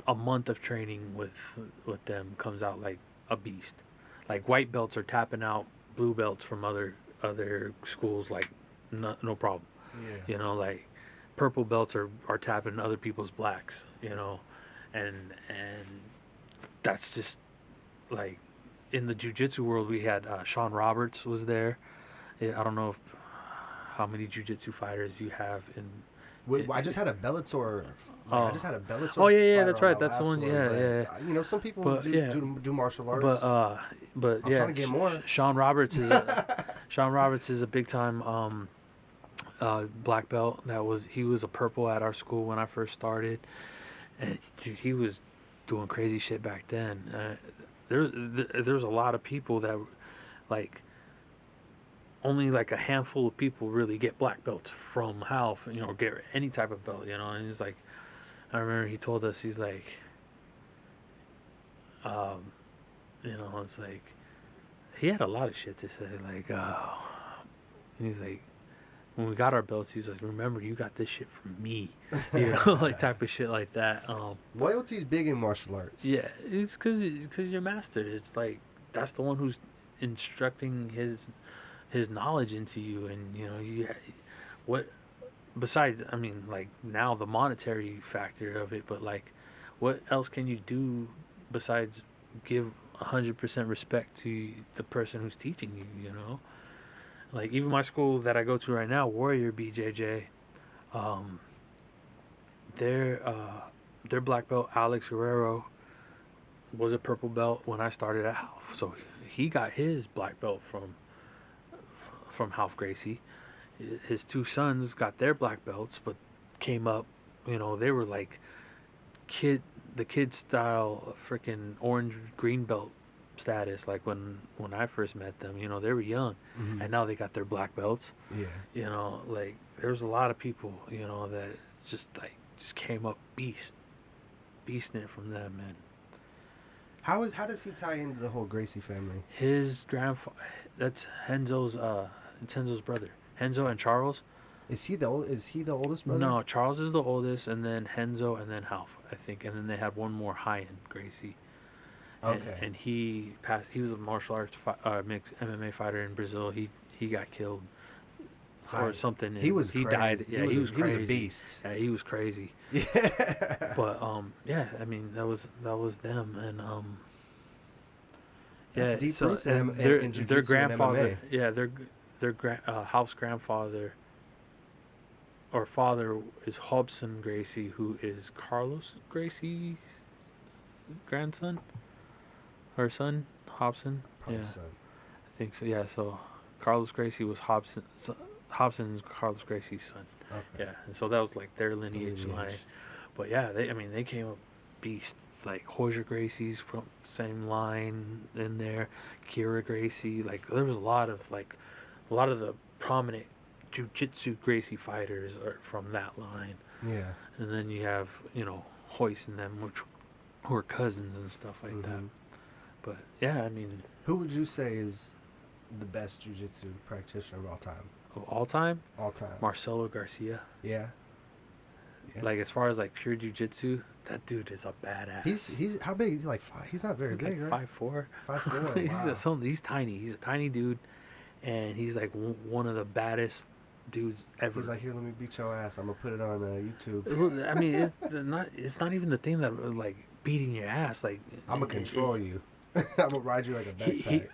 a month of training with them, comes out like a beast. Like white belts are tapping out blue belts from other schools like no problem. Yeah. Like purple belts are tapping other people's blacks, and that's just like in the jiu-jitsu world. We had Sean Roberts was there. I don't know how many jiu-jitsu fighters you have in. I just had a Bellator. I just had a Bellator. Oh yeah, that's right. That's the one. Yeah. Some people do martial arts. But I'm trying to get more. Sean Roberts is a big time black belt. He was a purple at our school when I first started, and dude, he was doing crazy shit back then. There's a lot of people that like. Only like a handful of people really get black belts from Half, or get any type of belt, and he's like, I remember he told us, he's like, it's like, he had a lot of shit to say, like, and he's like, when we got our belts, he's like, remember, you got this shit from me, like type of shit like that. Loyalty's big in martial arts. Yeah, it's because you're master. It's like, that's the one who's instructing his knowledge into you, and what besides, I mean, like now the monetary factor of it, but like what else can you do besides give 100% respect to the person who's teaching you, like even my school that I go to right now, Warrior BJJ, their black belt Alex Guerrero was a purple belt when I started at Half, so he got his black belt from Half Gracie. His two sons got their black belts, but came up, they were like the kid style freaking orange green belt status, like when I first met them, they were young. Mm-hmm. And now they got their black belts. Yeah. Like there's a lot of people, that just came up beasting it from them, man. How does he tie into the whole Gracie family? His grandfather, that's Henzo's brother. Henzo and Charles. Is he the oldest brother? No, Charles is the oldest, and then Henzo, and then Half, I think, and then they had one more high-end, Gracie. Okay. And he passed. He was a martial arts mixed MMA fighter in Brazil. He got killed or something. He died. Yeah, he was crazy. He was a beast. Yeah, he was crazy. Yeah. But I mean that was them, and that's deep roots in jiu-jitsu their grandfather. and MMA. Yeah, their Half's grandfather or father is Hobson Gracie, who is Carlos Gracie's grandson or son. Hobson. Probably yeah, son. I think so. Yeah, so Carlos Gracie was Hobson's Carlos Gracie's son. Okay. Yeah, and so that was like their lineage line. But yeah, they came up beast, like Hoosier Gracie's from same line in there, Kira Gracie, like there was a lot of the prominent jiu-jitsu Gracie fighters are from that line. Yeah. And then you have, Hoist and them, which were cousins and stuff like that. But yeah, I mean, who would you say is the best jiu-jitsu practitioner of all time? Of all time? All time. Marcelo Garcia. Yeah. Yeah. Like as far as like pure jiu-jitsu, that dude is a badass. He's how big? He's like he's not very big, like right? 5'4". 5'4". Wow. He's tiny. He's a tiny dude, and he's like one of the baddest dudes ever. He's like, here, let me beat your ass. I'm gonna put it on YouTube. I mean, it's not even the thing that like beating your ass. Like I'm gonna control you. I'm gonna ride you like a backpack.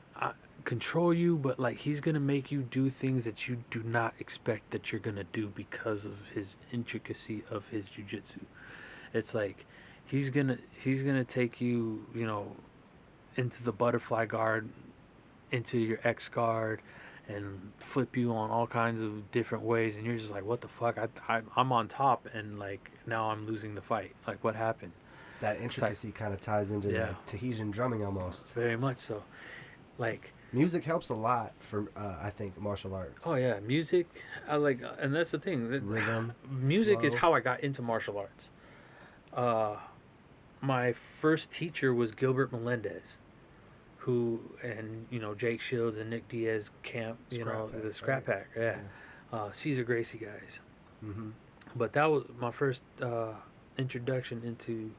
Control you, but like he's gonna make you do things that you do not expect that you're gonna do because of his intricacy of his jiu-jitsu. It's like he's gonna take you, you know, into the butterfly guard, into your X guard, and flip you on all kinds of different ways, and you're just like, what the fuck? I'm on top, and like now I'm losing the fight. Like what happened? That intricacy kind of ties into the Tahitian drumming almost. Very much so. Like music helps a lot for I think martial arts. Oh yeah, music. I like, and that's the thing. Rhythm. Music flow. is how I got into martial arts. My first teacher was Gilbert Melendez, who, and you know, Jake Shields and Nick Diaz camp, you know, the Scrap Pack, yeah. Caesar Gracie guys. Mm-hmm. But that was my first introduction into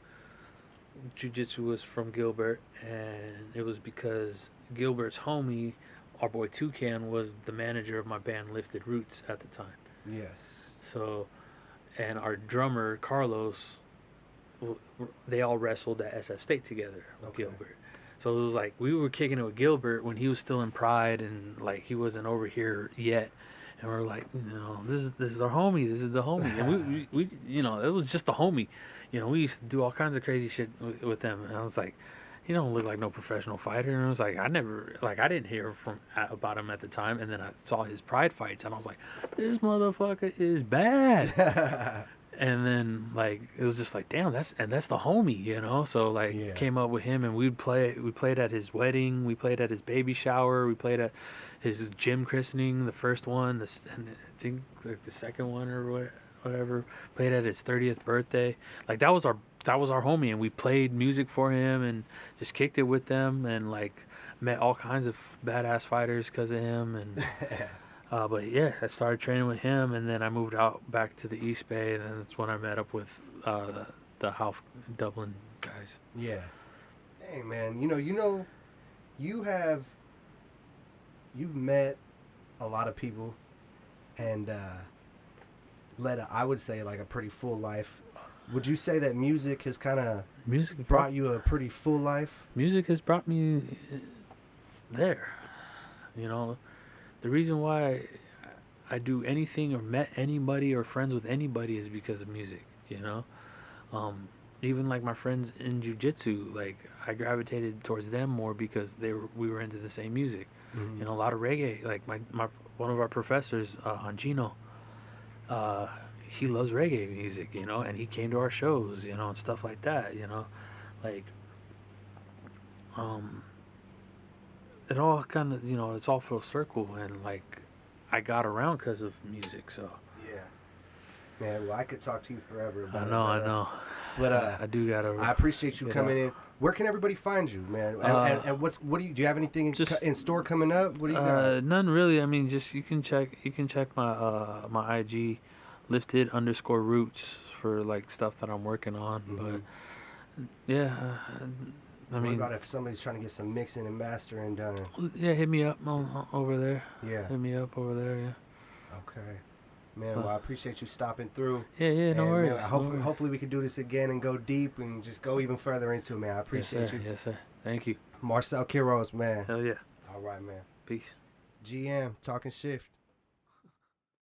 jiu-jitsu was from Gilbert, and it was because Gilbert's homie, our boy Toucan, was the manager of my band Lifted Roots at the time. Yes. So, and our drummer Carlos, they all wrestled at SF State together with Gilbert. So it was like we were kicking it with Gilbert when he was still in Pride and like he wasn't over here yet. And we're like, you know, this is our homie. This is the homie. And we you know, it was just the homie. You know, we used to do all kinds of crazy shit with them. And I was like, he don't look like no professional fighter. And I was like, I didn't hear about him at the time. And then I saw his Pride fights, and I was like, this motherfucker is bad. And then like it was just like, damn, that's the homie, you know. So like came up with him, and we played at his wedding, we played at his baby shower, we played at his gym christening, the first one, and I think like the second one or whatever. Played at his 30th birthday. Like that was our homie, and we played music for him and just kicked it with them, and like met all kinds of badass fighters because of him. And but yeah, I started training with him, and then I moved out back to the East Bay, and then that's when I met up with the Half Dublin guys. Yeah. Dang, man. You've met a lot of people and led I would say like a pretty full life. Would you say that music has kind of brought you a pretty full life? Music has brought me there. You know, the reason why I do anything or met anybody or friends with anybody is because of music, you know? Even like my friends in jiu-jitsu, like I gravitated towards them more because we were into the same music. Mm-hmm. You know, a lot of reggae. Like my one of our professors, Angino, he loves reggae music, you know, and he came to our shows, you know, and stuff like that, you know, like, it all kind of, you know, it's all full circle, and like, I got around because of music, so. Yeah. Man, well, I could talk to you forever about I know. But I do gotta. I appreciate you coming in. Where can everybody find you, man? And what do you have anything in store coming up? What do you got? None really. I mean, just you can check my my IG, lifted_roots for like stuff that I'm working on. Mm-hmm. But yeah, I mean, what about if somebody's trying to get some mixing and mastering done? Yeah, hit me up over there. Yeah, hit me up over there. Yeah. Okay. Man, well, I appreciate you stopping through. Yeah, no worries. Man, hopefully we can do this again and go deep and just go even further into it, man. I appreciate you. Yes, sir. Thank you. Marcel Quiroz, man. Hell yeah. All right, man. Peace. GM, Talkingshift.